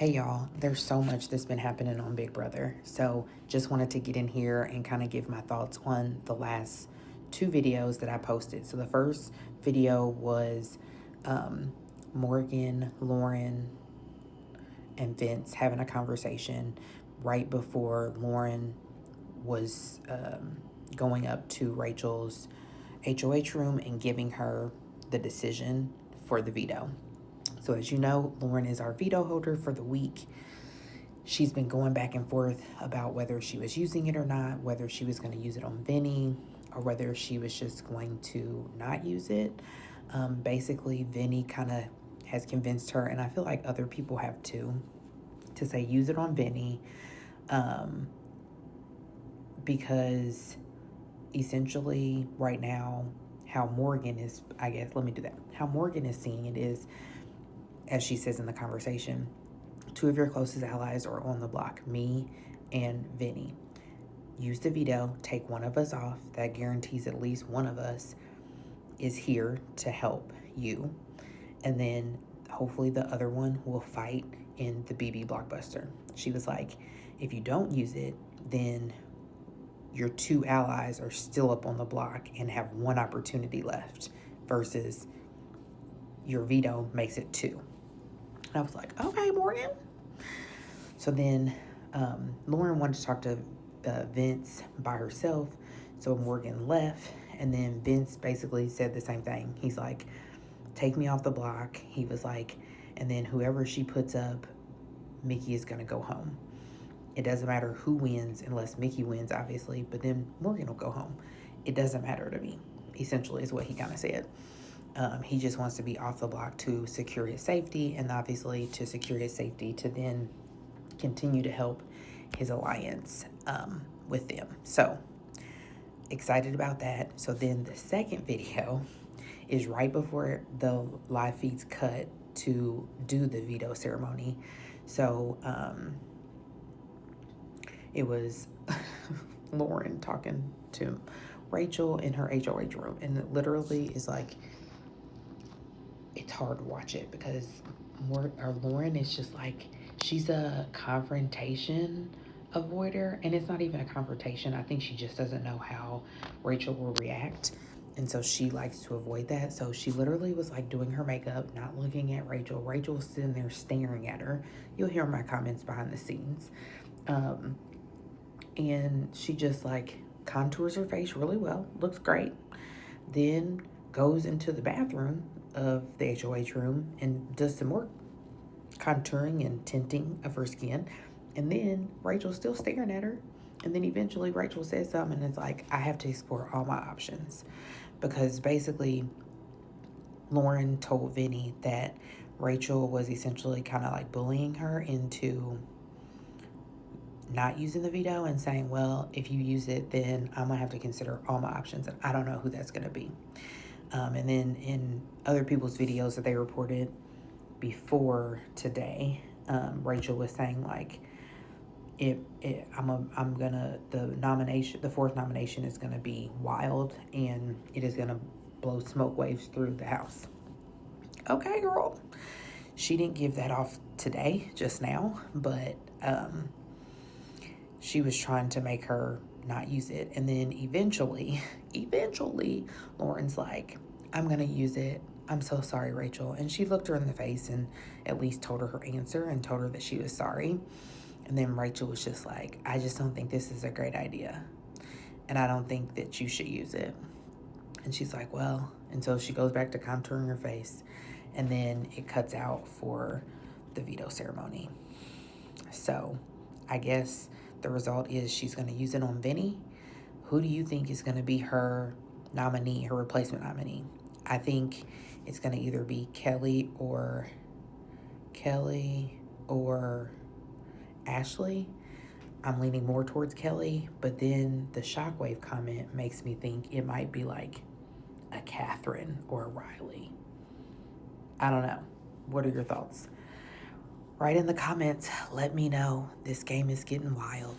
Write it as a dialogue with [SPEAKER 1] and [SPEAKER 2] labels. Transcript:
[SPEAKER 1] Hey y'all, there's so much that's been happening on Big Brother. So just wanted to get in here and kind of give my thoughts on the last two videos that I posted. So the first video was Morgan, Lauren, and Vince having a conversation right before Lauren was going up to Rachel's HOH room and giving her the decision for the veto. So as you know, Lauren is our veto holder for the week. She's been going back and forth about whether she was using it or not, whether she was going to use it on Vinny, or whether she was just going to not use it. Basically, Vinny kind of has convinced her, and I feel like other people have too, to say use it on Vinny, because essentially right now, how Morgan is, how Morgan is seeing it is, as she says in the conversation, two of your closest allies are on the block, me and Vinny. Use the veto, take one of us off. That guarantees at least one of us is here to help you. And then hopefully the other one will fight in the BB blockbuster. She was like, if you don't use it, then your two allies are still up on the block and have one opportunity left versus your veto makes it two. And I was like, okay, Morgan. So then Lauren wanted to talk to Vince by herself. So Morgan left. And then Vince basically said the same thing. He's like, take me off the block. He was like, and then whoever she puts up, Mickey is going to go home. It doesn't matter who wins, unless Mickey wins, obviously. But then Morgan will go home. It doesn't matter to me, essentially, is what he kind of said. He just wants to be off the block to secure his safety, and obviously to secure his safety to then continue to help his alliance with them. So excited about that. So then the second video is right before the live feeds cut to do the veto ceremony. So it was Lauren talking to Rachel in her HOH room, and it literally is like, it's hard to watch it because Lauren is just like, she's a confrontation avoider, and it's not even a confrontation. I think she just doesn't know how Rachel will react, and so she likes to avoid that. So she literally was like doing her makeup, not looking at Rachel. Rachel was sitting there staring at her. You'll hear my comments behind the scenes. And she just like contours her face really well, looks great, then goes into the bathroom of the HOH room and does some more contouring and tinting of her skin. And then Rachel's still staring at her. And then eventually Rachel says something, and it's like, I have to explore all my options. Because basically Lauren told Vinny that Rachel was essentially kind of like bullying her into not using the veto and saying, well, if you use it, then I'm gonna have to consider all my options, and I don't know who that's gonna be. And then in other people's videos that they reported before today, Rachel was saying like, the fourth nomination is gonna be wild, and it is gonna blow smoke waves through the house. Okay, girl. She didn't give that off today, just now, but she was trying to make her not use it. And then eventually Lauren's like, I'm gonna use it. I'm so sorry, Rachel. And she looked her in the face and at least told her her answer and told her that she was sorry. And then Rachel was just like, I just don't think this is a great idea, and I don't think that you should use it. And she's like, well, and so she goes back to contouring her face, and then it cuts out for the veto ceremony. So I guess the result is she's going to use it on Vinny. Who do you think is going to be her nominee, her replacement nominee? I think it's going to either be Kelly or Ashley. I'm leaning more towards Kelly, but then the shockwave comment makes me think it might be like a Catherine or a Riley. I don't know. What are your thoughts? Write in the comments. Let me know. This game is getting wild.